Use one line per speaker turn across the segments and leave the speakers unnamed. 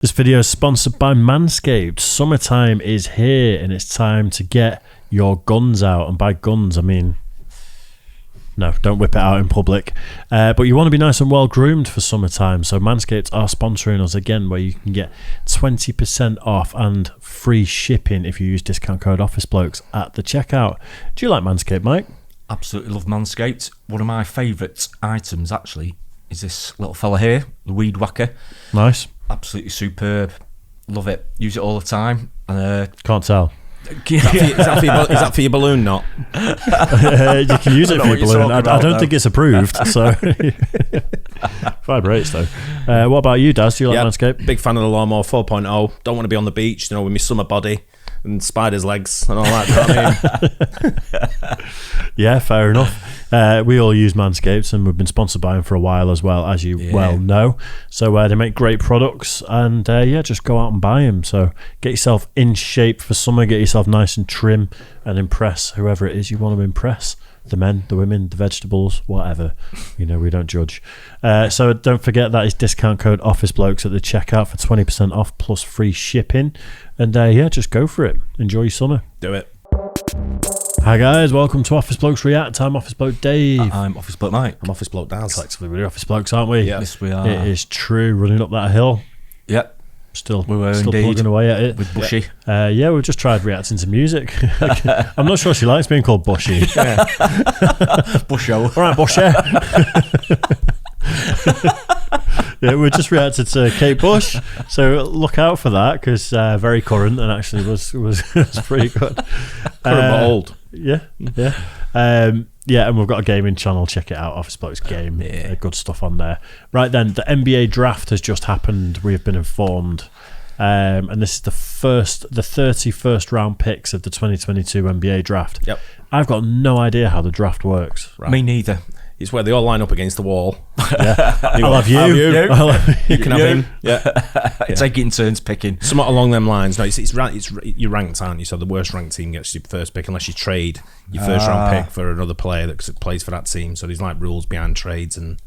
This video is sponsored by Manscaped. Summertime is here and it's time to get your guns out. And by guns, I mean, no, don't whip it out in public. But you want to be nice and well groomed for summertime. So Manscaped are sponsoring us again, where you can get 20% off and free shipping if you use discount code OfficeBlokes at the checkout. Do you like Manscaped, Mike?
Absolutely love Manscaped. One of my favourite items, actually, is this little fella here, the Weed Whacker.
Nice.
Absolutely superb. Love it. Use it all the time.
Can't tell.
Is that for your balloon knot?
You can use it for your balloon. I don't think it's approved. So vibrates though. What about you, Daz? Do you like Manscaped?
Big fan of the lawnmower 4.0. Don't want to be on the beach, with my summer body and spider's legs and all that. You know what I mean?
Yeah, fair enough. We all use Manscaped and we've been sponsored by them for a while as well, as you well know. So they make great products and just go out and buy them. So get yourself in shape for summer, get yourself nice and trim and impress whoever it is you want to impress. The men, the women, the vegetables, whatever. We don't judge. So don't forget that is discount code OfficeBlokes at the checkout for 20% off plus free shipping. And just go for it. Enjoy your summer.
Do it.
Hi guys, welcome to Office Blokes React. I'm Office Bloke Dave.
I'm Office Bloke Mike.
I'm Office Bloke Daz.
Collectively we're Office Blokes, aren't we?
Yes, we are.
It is true, running up that hill.
Yep.
Still
indeed
plugging away at it.
With Bushy.
We've just tried reacting to music. I'm not sure she likes being called Bushy.
Busho.
Alright, Bushy. We just reacted to Kate Bush, so look out for that because very current and actually was pretty good.
Current but old.
Yeah. And we've got a gaming channel. Check it out, Office Blokes Game.
Yeah.
Good stuff on there. Right then, the NBA draft has just happened. We have been informed, and this is the 31st round picks of the 2022 NBA draft.
Yep.
I've got no idea how the draft works.
Right. Me neither.
It's where they all line up against the wall.
Yeah. I'll have you.
You can have him. Yeah.
Take it in turns picking.
Somewhat along them lines. No, it's you're ranked, aren't you? So the worst ranked team gets your first pick unless you trade your first round pick for another player that plays for that team. So there's like rules behind trades and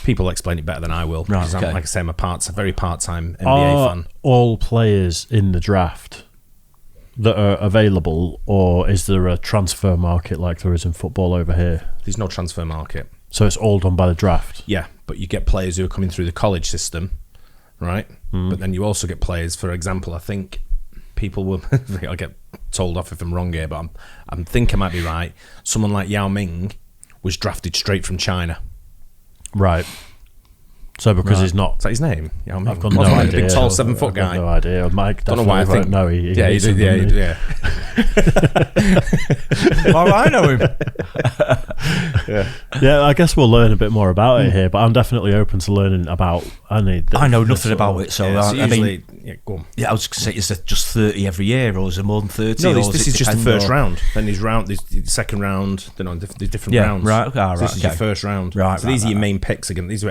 people explain it better than I will.
Right, okay.
Like I say, I'm a very part-time NBA fan.
All players in the draft that are available, or is there a transfer market like there is in football over here?
There's no transfer market.
So it's all done by the draft?
Yeah, but you get players who are coming through the college system, right? But then you also get players, for example, I think people will, I'll get told off if I'm wrong here, but I think I might be right. Someone like Yao Ming was drafted straight from China.
Right. So because he's not...
Is that his name? Yao Ming?
I've got no idea.
A big, tall, 7-foot guy.
No idea. Mike
don't know why I think...
No, he
yeah.
Why do I know him?
Yeah, I guess we'll learn a bit more about it here, but I'm definitely open to learning about...
I know nothing about it, so...
go on.
Yeah, I was going to say, is it just 30 every year, or is it more than 30?
No, this is just the first round. Then there's the second round, there's different rounds.
Right,
so this is your first round.
Right,
so these are your main picks again. This is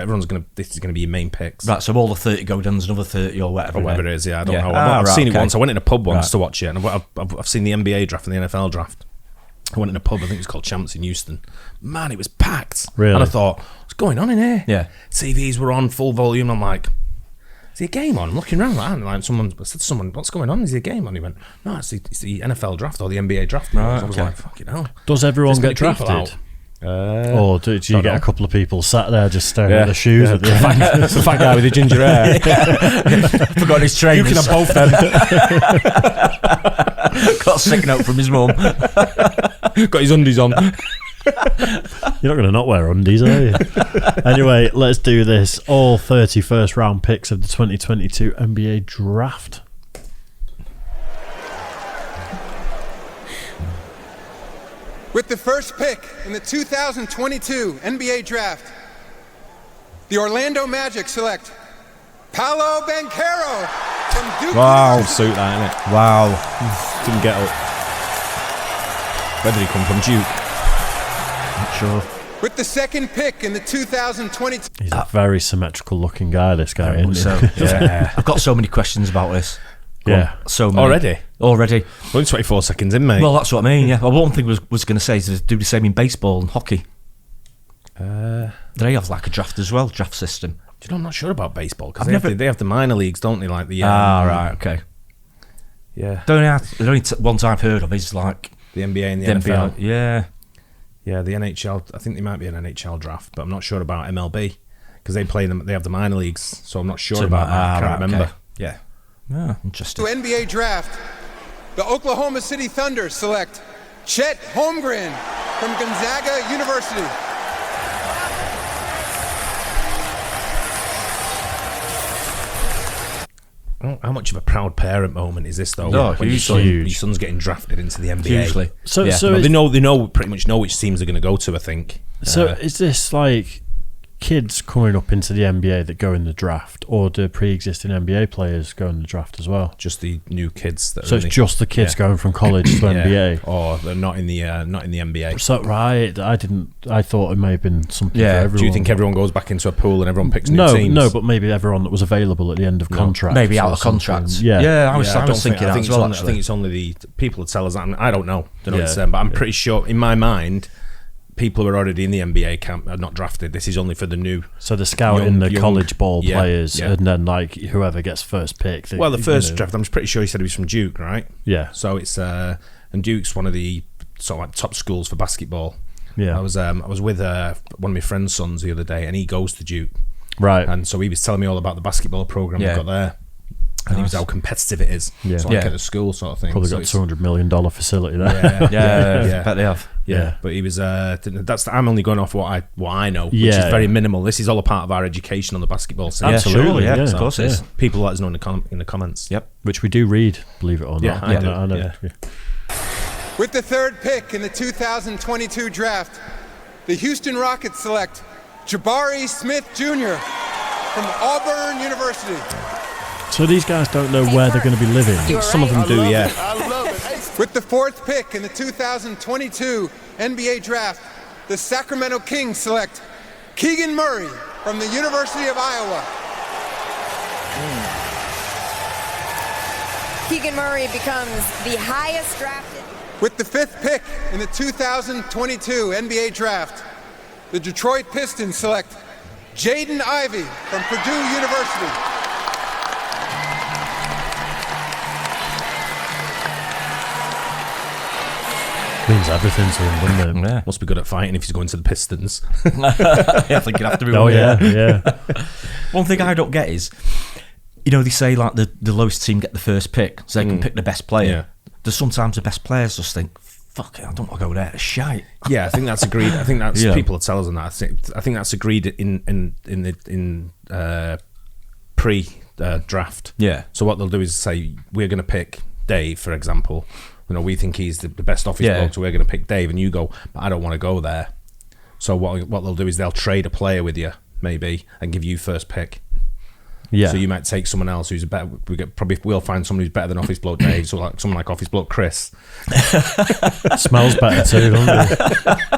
going to be your main picks.
Right, so all the 30 go down, there's another 30 or whatever.
Or whatever it is, I don't know. I've seen it once. I went in a pub once to watch it, and I've seen the NBA draft and the NFL draft. I went in a pub, I think it was called Champs in Houston. Man, it was packed.
Really?
And I thought, what's going on in here?
Yeah.
TVs were on full volume. I'm like, is there a game on? I'm looking around I said to someone, what's going on? Is there a game on? He went, no, it's the NFL draft or the NBA draft.
Right,
I was like, fucking hell.
Does everyone get drafted? Or do you get a couple of people sat there just staring at the shoes at the end?
It's the fat guy with the ginger hair.
Forgot his trainers.
You can have both them.
Got a sick note from his mum.
Got his undies on.
You're not going to not wear undies, are you? Anyway, let's do this. All 31st round picks of the 2022 NBA draft.
With the first pick in the 2022 NBA Draft, the Orlando Magic select Paolo Banchero from Duke.
Wow, suit that, innit?
Wow.
Didn't get up. Where did he come from? Duke?
Not sure.
With the second pick in the 2022...
He's a very symmetrical looking guy, this guy, isn't he?
Yeah. I've got so many questions about this. So many.
Already? We're in 24 seconds in, mate.
Well, that's what I mean, yeah. Well, one thing was going to say is to do the same in baseball and hockey. They have like a draft as well, draft system.
you know, I'm not sure about baseball because they have the minor leagues, don't they? Like the
right, okay.
Yeah.
The only ones I've heard of is like
the NBA and the NFL.
Yeah.
Yeah, the NHL. I think there might be an NHL draft, but I'm not sure about MLB because they play them. They have the minor leagues, so I'm not sure about that. I can't remember.
Okay. Yeah. Yeah, interesting.
To NBA draft, the Oklahoma City Thunder select Chet Holmgren from Gonzaga University.
How much of a proud parent moment is this, though?
No,
when
huge.
your son's getting drafted into the NBA.
Hugely.
So
they pretty much know which teams they're going to go to, I think.
So is this like kids coming up into the NBA that go in the draft, or do pre-existing NBA players go in the draft as well?
Just the new kids. That
So it's just the kids going from college to NBA,
or they're not in the NBA.
So right, I thought it may have been something for everyone.
Do you think everyone goes back into a pool and everyone picks new teams?
No, but maybe everyone that was available at the end of contract,
maybe out of contracts.
Yeah,
I was thinking that as well.
I think it's only the people that tell us that. I don't know. But I'm pretty sure in my mind, people who are already in the NBA camp are not drafted. This is only for the new.
So the scouting the college ball players, and then like whoever gets first pick.
The first draft, I'm pretty sure he said he was from Duke, right?
Yeah.
So it's and Duke's one of the sort of like top schools for basketball.
Yeah.
I was with one of my friend's sons the other day, and he goes to Duke.
Right.
And so he was telling me all about the basketball program they've got there. And he was how competitive it is.
Yeah.
So like at the school sort of thing.
Probably got $200 million facility there.
Yeah, bet they have.
Yeah, but he was. I'm only going off what I know, which
Yeah.
is very minimal. This is all a part of our education on the basketball scene.
Absolutely,
Yeah,
yeah.
of course it is.
People let us know in the comments.
Yep.
Which we do read, believe it or not.
Yeah, I do.
I know.
Yeah.
With the third pick in the 2022 draft, the Houston Rockets select Jabari Smith Jr. from Auburn University.
So these guys don't know where they're going to be living.
Some of them do, yeah.
With the fourth pick in the 2022 NBA draft, the Sacramento Kings select Keegan Murray from the University of Iowa.
Keegan Murray becomes the highest drafted.
With the fifth pick in the 2022 NBA draft, the Detroit Pistons select Jaden Ivey from Purdue University.
Means everything to him, doesn't it?
Yeah.
Must be good at fighting if he's going to the Pistons.
I think you'd have to be.
Oh yeah.
One thing I don't get is, they say like the lowest team get the first pick, so they can pick the best player.
Yeah.
There's sometimes the best players just think, fuck it, I don't want to go there. It's shite.
Yeah, I think that's agreed. I think that's people tell us on that. I think that's agreed in pre draft.
Yeah.
So what they'll do is say we're going to pick Dave, for example. We think he's the best office bloke, so we're going to pick Dave, and you go, but I don't want to go there. So what they'll do is they'll trade a player with you, maybe, and give you first pick.
Yeah.
So you might take someone else who's better. We'll find someone who's better than office bloke Dave. So like someone like office bloke Chris.
Smells better too, doesn't it?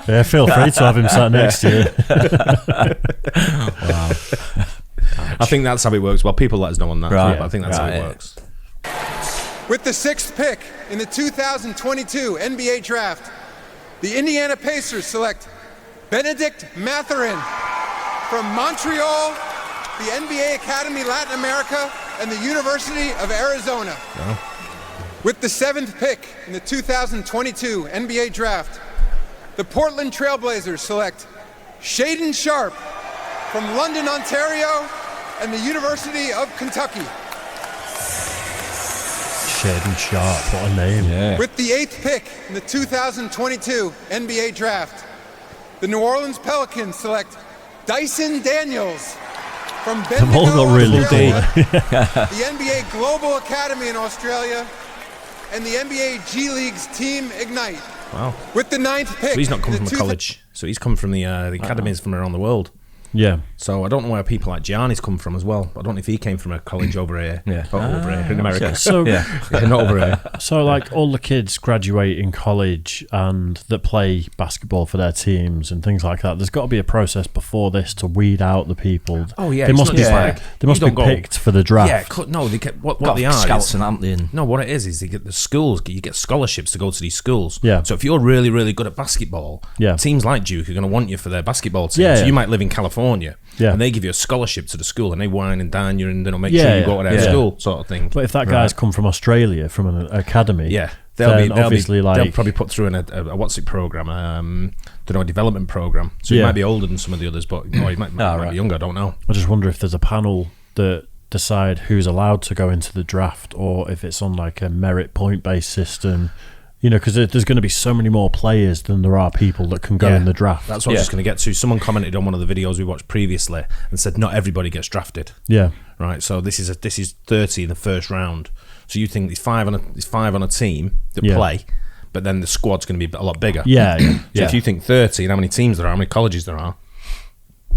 Yeah, feel free to have him sat next to you.
Wow.
I think that's how it works. Well, people let us know on that.
Right.
But I think that's how it works.
With the sixth pick in the 2022 NBA draft, the Indiana Pacers select Benedict Mathurin from Montreal, the NBA Academy Latin America, and the University of Arizona.
Wow.
With the seventh pick in the 2022 NBA draft, the Portland Trailblazers select Shaedon Sharpe from London, Ontario, and the University of Kentucky.
Shaedon Sharpe, what a name.
Yeah.
With the eighth pick in the 2022 NBA draft, the New Orleans Pelicans select Dyson Daniels from Bendigo,
all got really
Australia, the NBA Global Academy in Australia, and the NBA G League's Team Ignite.
Wow.
With the ninth pick.
So he's not come
in
from a college. So he's come from the academies from around the world.
Yeah.
So I don't know where people like Giannis come from as well. I don't know if he came from a college over here.
Yeah.
Over here in America.
So
Not over here.
So like all the kids graduate in college and that play basketball for their teams and things like that, there's got to be a process before this to weed out the people.
Oh yeah,
they
it's
must
not
be
just like
they must
you
be
don't go-
picked for the draft.
Yeah, no, they get what
Got
they are
scouts
is,
and aren't they? And
no, what it is you get the schools, you get scholarships to go to these schools.
Yeah.
So if you're really, really good at basketball,
Yeah.
teams like Duke are going to want you for their basketball team.
Yeah,
So
yeah.
you might live in California California.
Yeah.
And they give you a scholarship to the school, and they wine and dine you, and they'll make sure you go to their school, sort of thing.
But if that guy's come from Australia, from an academy,
they'll probably put through a what's it program, a development program. So he might be older than some of the others, but he might be younger. I don't know.
I just wonder if there's a panel that decide who's allowed to go into the draft, or if it's on like a merit point based system. You know, because there's going to be so many more players than there are people that can go in the draft.
That's what I was just going to get to. Someone commented on one of the videos we watched previously and said not everybody gets drafted.
Yeah.
Right. So this is 30 in the first round. So you think there's five on a team that play, but then the squad's going to be a lot bigger.
Yeah.
So if you think 30 and how many teams there are, how many colleges there are,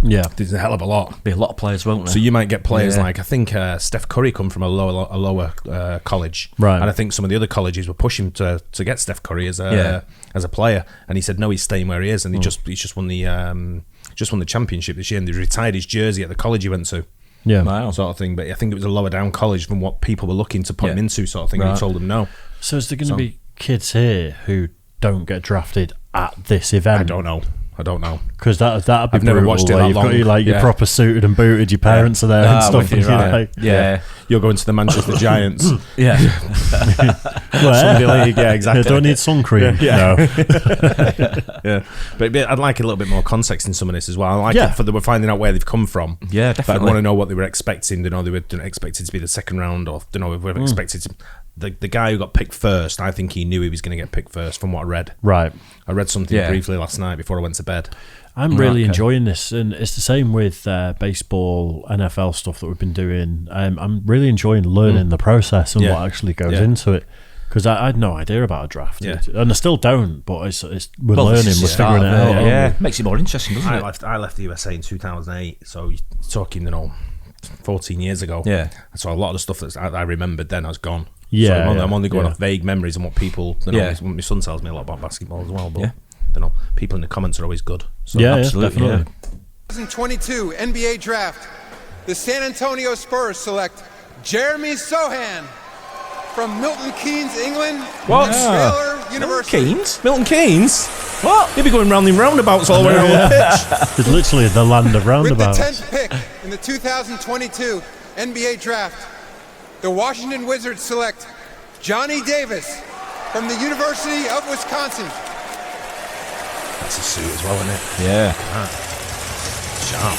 there's a hell of a lot.
Be a lot of players, won't there?
So you might get players like, I think Steph Curry come from a lower college,
right?
And I think some of the other colleges were pushing to get Steph Curry as a player, and he said no, he's staying where he is, and he's just won the championship this year, and he retired his jersey at the college he went to.
Yeah,
sort of thing. But I think it was a lower down college from what people were looking to put him into, sort of thing. And he told them no.
So is there going to be kids here who don't get drafted at this event?
I don't know.
Because that'd be
I've never watched it that long.
You've got you're proper suited and booted. Your parents are there and stuff. And
you're going to the Manchester Giants.
Sunday league. Yeah, exactly. Don't need sun cream. No.
But I'd like a little bit more context in some of this as well. I like it for we're finding out where they've come from.
Yeah, definitely.
But I want to know what they were expecting. They were expected to be the second round, or if we were expected to. The guy who got picked first, I think he knew he was going to get picked first from what I read.
Right.
I read something briefly last night before I went to bed.
I'm really enjoying this, and it's the same with baseball, NFL stuff that we've been doing. I'm really enjoying learning the process and what actually goes into it, because I had no idea about a draft, and I still don't. But we're learning, we're figuring it out.
Yeah, makes it more interesting, doesn't it?
I left the USA in 2008, so you're talking 14 years ago. Yeah, so a lot of the stuff that I remembered then has gone.
Yeah,
so I'm only going off vague memories and what people. My son tells me a lot about basketball as well, but people in the comments are always good. So
absolutely.
Yeah.
2022 NBA Draft. The San Antonio Spurs select Jeremy Sohan from Milton Keynes, England.
What?
Baylor University.
Milton Keynes? What? He'll be going round in roundabouts all the way around the pitch.
It's literally the land of roundabouts.
With the 10th pick in the 2022 NBA Draft, the Washington Wizards select Johnny Davis from the University of Wisconsin.
That's a suit as well, isn't it?
Yeah.
Sharp.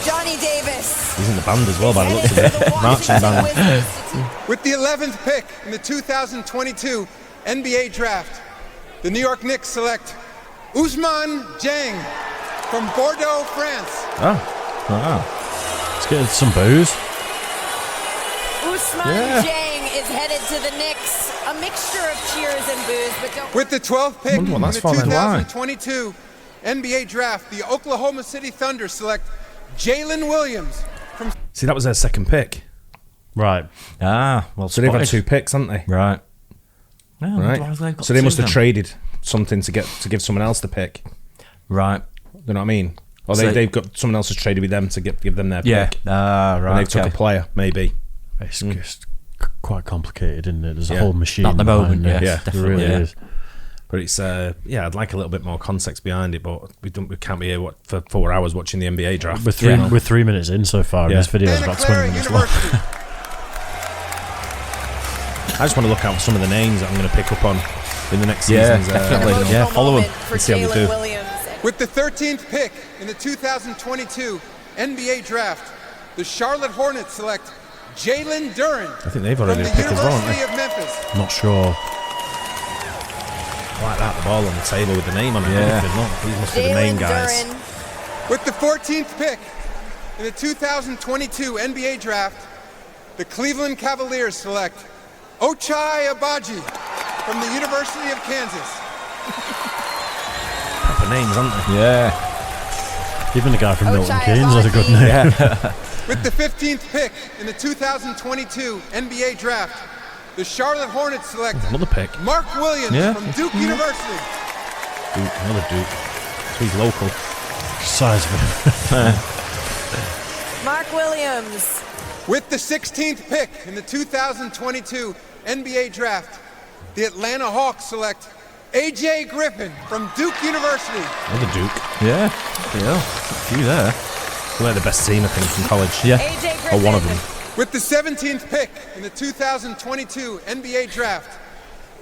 Johnny Davis.
He's in the band as well, by the looks of it. Marching band.
With the 11th pick in the 2022 NBA Draft, the New York Knicks select Ousmane Dieng from Bordeaux, France.
Oh, wow.
Let's get some booze.
Ousmane Dieng is headed to the Knicks. A mixture of cheers and booze, but don't.
With the 12th pick in the 2022 NBA Draft, the Oklahoma City Thunder select Jalen Williams from.
See, that was their second pick.
Right.
Well,
so they've had 2 picks, haven't they?
Right.
No, right. So they must have traded something to give someone else the pick.
Right.
You know what I mean? Or they've got someone else has traded with them to give them their pick.
Yeah. Right.
And they've took a player, maybe.
It's just quite complicated, isn't it? There's a whole machine.
At the moment,
it really is.
But it's I'd like a little bit more context behind it, but we can't be here for 4 hours watching the NBA draft.
We're 3 minutes in so far, and this video is about 20 minutes long.
I just want to look out for some of the names that I'm going to pick up on in the next seasons.
Definitely.
Follow them and see how they do.
With the 13th pick in the 2022 NBA Draft, the Charlotte Hornets select Jalen Duren.
I think they've already picked as well, haven't they?
University of Memphis.
Not sure.
Like that, the ball on the table with the name on it. Yeah. These must be the main guys.
With the 14th pick in the 2022 NBA Draft, the Cleveland Cavaliers select Ochai Agbaji from the University of Kansas.
Proper names, aren't they?
Yeah.
Even the guy from Milton Keynes has a good name.
Yeah.
With the 15th pick in the 2022 NBA Draft, the Charlotte Hornets select
another pick.
Mark Williams from Duke University.
Another Duke. So he's local.
Size of it.
Mark Williams.
With the 16th pick in the 2022 NBA Draft, the Atlanta Hawks select AJ Griffin from Duke University.
Another Duke.
Yeah. A few there.
They're the best team, I think, from college.
Yeah.
AJ
Or one of
Griffin.
them.
With the 17th pick in the 2022 NBA Draft,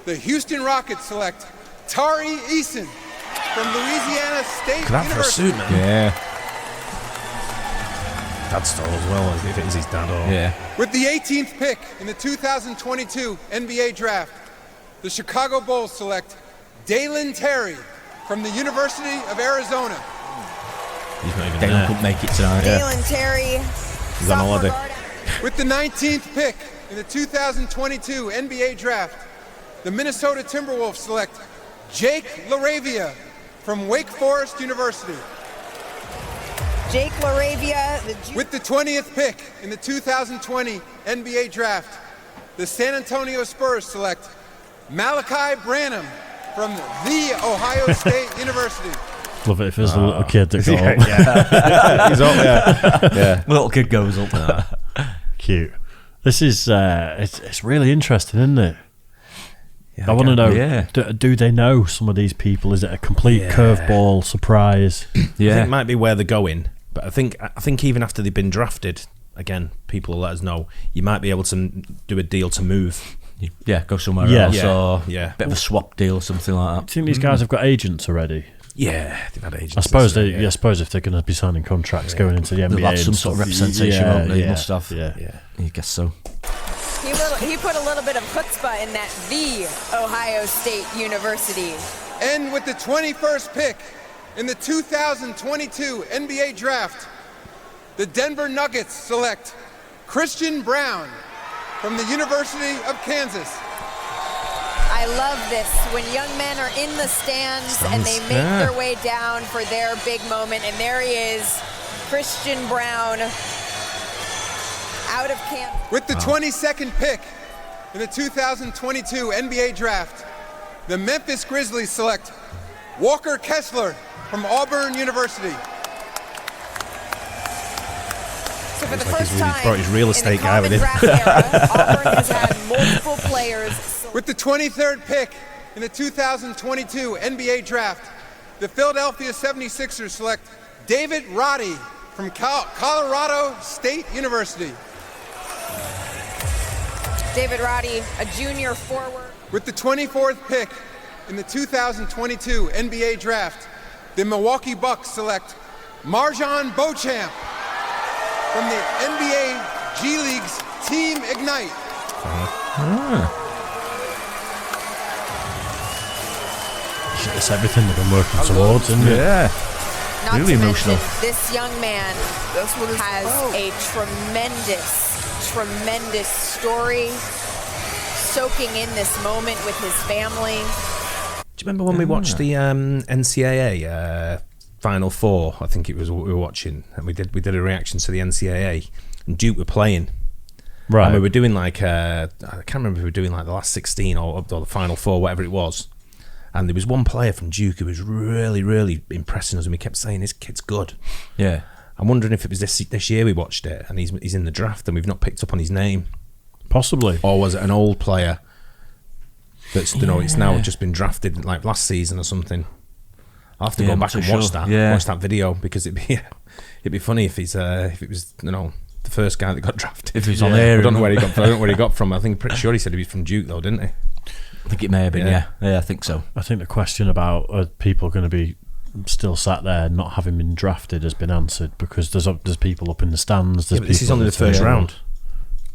the Houston Rockets select Tari Eason from Louisiana State
Look at that for a
University.
suit, man.
Yeah.
Dad's tall as well, if it is his dad or...
Yeah.
With the 18th pick in the 2022 NBA Draft, the Chicago Bulls select DALEN Terry from the University of Arizona.
He's not even
Dalen
there.
couldn't make it tonight.
Dalen Terry.
He's on holiday.
With the 19th pick in the 2022 NBA Draft, the Minnesota Timberwolves select Jake LaRAVIA from Wake Forest University.
Jake LaRAVIA.
With the 20th pick in the 2020 NBA Draft, the San Antonio Spurs select Malachi Branham from the Ohio State University.
Love it if there's a little kid that got up.
Yeah. He's up there. Yeah.
Little kid goes up.
Cute. This is it's really interesting, isn't it?
Yeah,
I want to know,
yeah.
do they know some of these people? Is it a complete curveball surprise?
I think it might be where they're going, but I think even after they've been drafted, again, people will let us know. You might be able to do a deal to move.
Yeah, go somewhere
Yes.
else or
Yeah.
bit of a swap deal or something like
Do
that.
you think these guys have got agents already?
Yeah, they've had agents.
I suppose
that's
they.
it,
I suppose if they're going to be signing contracts going into the NBA,
They'll have some
and
sort of
stuff,
representation, won't they? Must have.
Yeah.
Yeah.
I guess so.
He put a little bit of chutzpah in that the Ohio State University.
And with the 21st pick in the 2022 NBA Draft, the Denver Nuggets select Christian Brown from the University of Kansas.
I love this when young men are in the stands and they make their way down for their big moment. And there he is, Christian Brown, out of Kansas.
With the 22nd pick in the 2022 NBA Draft, the Memphis Grizzlies select Walker Kessler from Auburn University.
So for the
like
first
he's really
time
brought his real estate
in the
guy with
common
him.
draft era, Auburn has had multiple players.
With the 23rd pick in the 2022 NBA Draft, the Philadelphia 76ers select David Roddy from Colorado State University.
David Roddy, a junior forward.
With the 24th pick in the 2022 NBA Draft, the Milwaukee Bucks select Marjon Beauchamp from the NBA G League's Team Ignite.
It's everything they've been working towards, isn't it?
Yeah.
Not
Really
to
emotional.
mention, this young man has a tremendous story, soaking in this moment with his family.
Do you remember when we watched the NCAA Final Four? I think it was what we were watching, and we did a reaction to the NCAA, and Duke were playing.
Right.
And we were doing like I can't remember if we were doing like the last 16 or the Final Four, whatever it was. And there was one player from Duke who was really, really impressing us, and we kept saying, "This kid's good."
Yeah.
I'm wondering if it was this year we watched it, and he's in the draft, and we've not picked up on his name,
Possibly.
or was it an old player that's it's now just been drafted like last season or something? I'll have to go
I'm
back
not
and
too
watch
sure.
that, watch that video, because it'd be funny if it was the first guy that got drafted.
If he's on there,
I don't know where he got. I don't know where he got from. I think pretty sure he said he was from Duke though, didn't he?
I think it may have been, yeah. I think so.
I think the question about are people going to be still sat there not having been drafted has been answered, because there's people up in the stands. There's
But this is
people
only
at
the first
table.
round.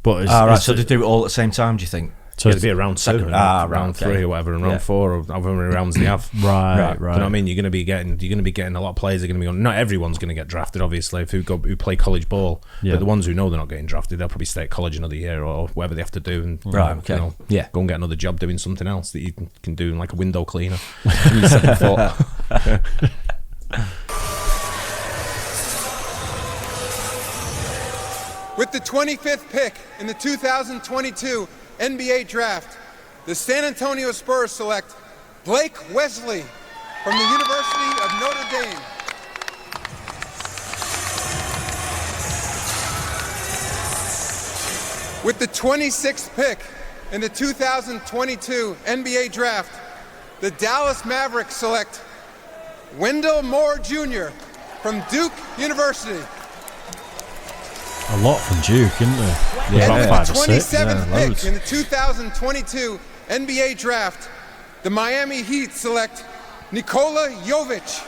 But it's,
Right,
it's-
so they do it all at the same time, do you think?
so
It'd be a round two,
second-
and
right,
round
okay.
3 or whatever, and round 4 or however many rounds they have.
right.
You know what I mean? You're going to be getting a lot of players are going to be on. Not everyone's going to get drafted, obviously, who play college ball.
Yeah.
But the ones who know they're not getting drafted, they'll probably stay at college another year or whatever they have to do, and
Right, okay. Yeah.
go and get another job doing something else that you can do, like a window cleaner. When you're 7 foot.
With the 25th pick in the 2022 NBA Draft, the San Antonio Spurs select Blake Wesley from the University of Notre Dame. With the 26th pick in the 2022 NBA Draft, the Dallas Mavericks select Wendell Moore Jr. from Duke University.
A lot from Duke, isn't there?
And
About
with
5
the
or 6.
27th pick
loads.
in the 2022 NBA Draft, the Miami Heat select Nikola Jovic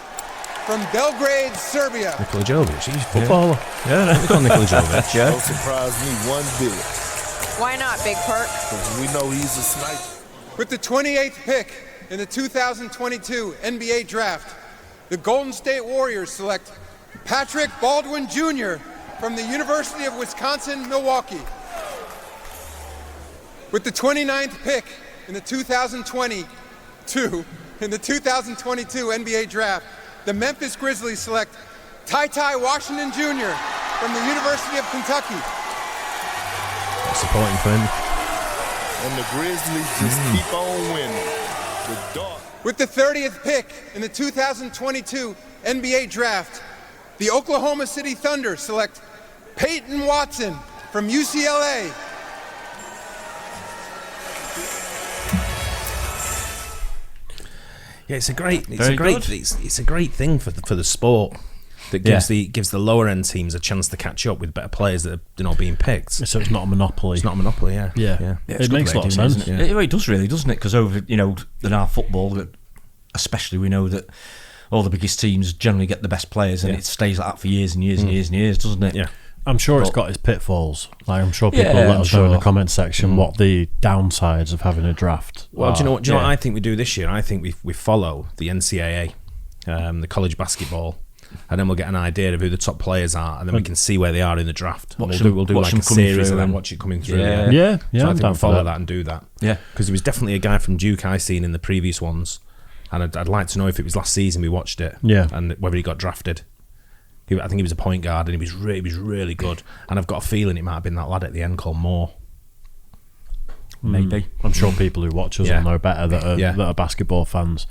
from Belgrade, Serbia.
Nikola Jovic, he's a footballer. Yeah, we call Nikola Jovic.
Don't surprise me one bit,
Why not, Big Perk?
because we know he's a sniper.
With the 28th pick in the 2022 NBA Draft, the Golden State Warriors select Patrick Baldwin Jr. from the University of Wisconsin-Milwaukee. With the 29th pick in the 2022 NBA Draft, the Memphis Grizzlies select Ty Washington Jr. from the University of Kentucky.
Supporting for him.
And the Grizzlies just keep on winning. The dark.
With the 30th pick in the 2022 NBA Draft, the Oklahoma City Thunder select Peyton Watson from UCLA.
Yeah, it's a great thing for the sport that gives the lower end teams a chance to catch up with better players that are being picked.
So it's not a monopoly.
It's not a monopoly, yeah.
Yeah.
it's
It
good
makes a lot of
rating,
sense.
isn't it? It does really, doesn't it? Because over, in our football, especially, we know that all the biggest teams generally get the best players, and it stays like that for years and years and years and years, doesn't it?
Yeah.
I'm sure it's got its pitfalls. Like, I'm sure people
Yeah,
let
I'm
us know in the
sure.
comment section what the downsides of having a draft
Well,
are.
do you know what I think we do this year? I think we follow the NCAA, the college basketball, and then we'll get an idea of who the top players are, and then we can see where they are in the draft. And we'll do like a series and then watch it coming through.
Yeah.
Yeah,
So I
I'm
think
down
we'll
for
follow
that.
that and do that.
Yeah.
Because there was definitely a guy from Duke I seen in the previous ones, and I'd like to know if it was last season we watched it, and whether he got drafted. I think he was a point guard, and he was really good. And I've got a feeling it might have been that lad at the end called Moore.
Maybe.
I'm sure people who watch us will know better that are basketball fans.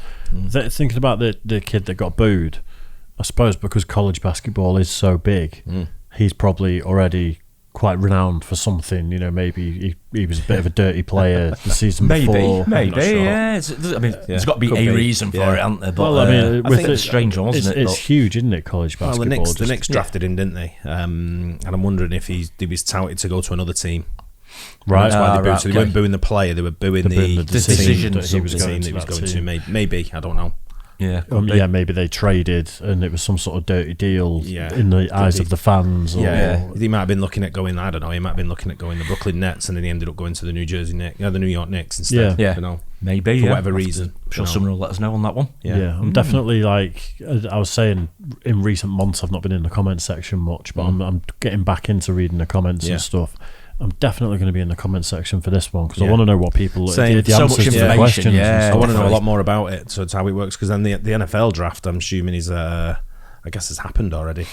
Thinking about the kid that got booed, I suppose because college basketball is so big, he's probably already quite renowned for something. Maybe he was a bit of a dirty player the season before.
Maybe,
not sure.
yeah. There's got to be
Could
a
be.
reason for it, hasn't there? But,
Well, I mean,
I think it's a strange one, wasn't it?
It's huge, isn't it? College
Well,
basketball.
the Knicks drafted him, didn't they? And I'm wondering if he was touted to go to another team.
Right.
That's why they booed.
right,
So they
okay.
weren't booing the player; they were booing the
decision
team
that he was
the
going
team
to
that he was
that
going
team.
to. Maybe I don't know.
Yeah.
Maybe they traded and it was some sort of dirty deal
Yeah.
in the eyes
be.
of the fans. Or,
He might have been looking at going. I don't know. He might have been looking at going the Brooklyn Nets, and then he ended up going to the New York Knicks instead.
Yeah.
You know,
Maybe,
for whatever reason.
I'm sure someone will let us know on that one.
Yeah, I'm definitely like I was saying in recent months. I've not been in the comment section much, but I'm getting back into reading the comments and stuff. I'm definitely going to be in the comment section for this one because I want to know what people
Same.
the
So
answers
much
to the
information,
questions. and
yeah.
stuff.
I want to know a
Definitely.
lot more about it. So it's how it works. Because then the NFL draft, I'm assuming is I guess has happened already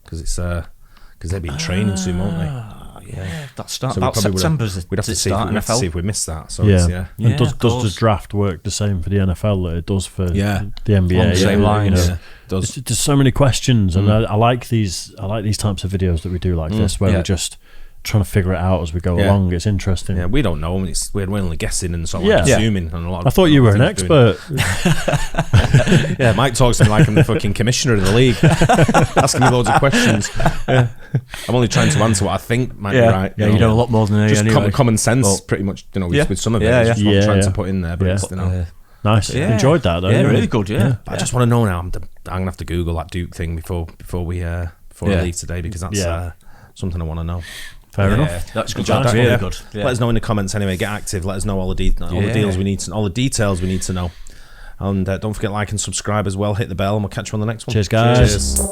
because they've been training soon, won't they?
Yeah, that starts
So we
about
probably
September's
we'd have to see if we missed that. So
Yeah.
it's,
And
Yeah,
does
of
the
course.
draft work the same for the NFL that it does for the NBA?
Along the same lines.
Yeah, it does.
There's so many questions, and I like these. I like these types of videos that we do like this, where we're just trying to figure it out as we go along. It's interesting.
Yeah, we don't know. We're only guessing and sort of like assuming. And a lot of
I thought you were an
things we're
expert.
doing. Mike talks to me like I'm the fucking commissioner of the league, asking me loads of questions. I'm only trying to answer what I think might be right.
Yeah, you know a lot more than me.
Just
anyway.
common sense,
Well,
pretty much.
yeah.
With some of it,
Yeah,
it's just
yeah.
what I'm trying
Yeah.
to put in there. But
Yeah.
it's,
Nice.
Yeah.
Enjoyed that though.
Yeah,
didn't
really
you?
good. Yeah.
I just want to know now. I'm gonna have to Google that Duke thing before we leave today because that's something I want to know.
Fair
Yeah,
enough.
That's good.
That's
That's really
yeah.
good. Yeah.
Let us know in the comments anyway. Get active. Let us know all the deals we need to, all the details we need to know. And don't forget like and subscribe as well. Hit the bell, and we'll catch you on the next one.
Cheers, guys.
Cheers.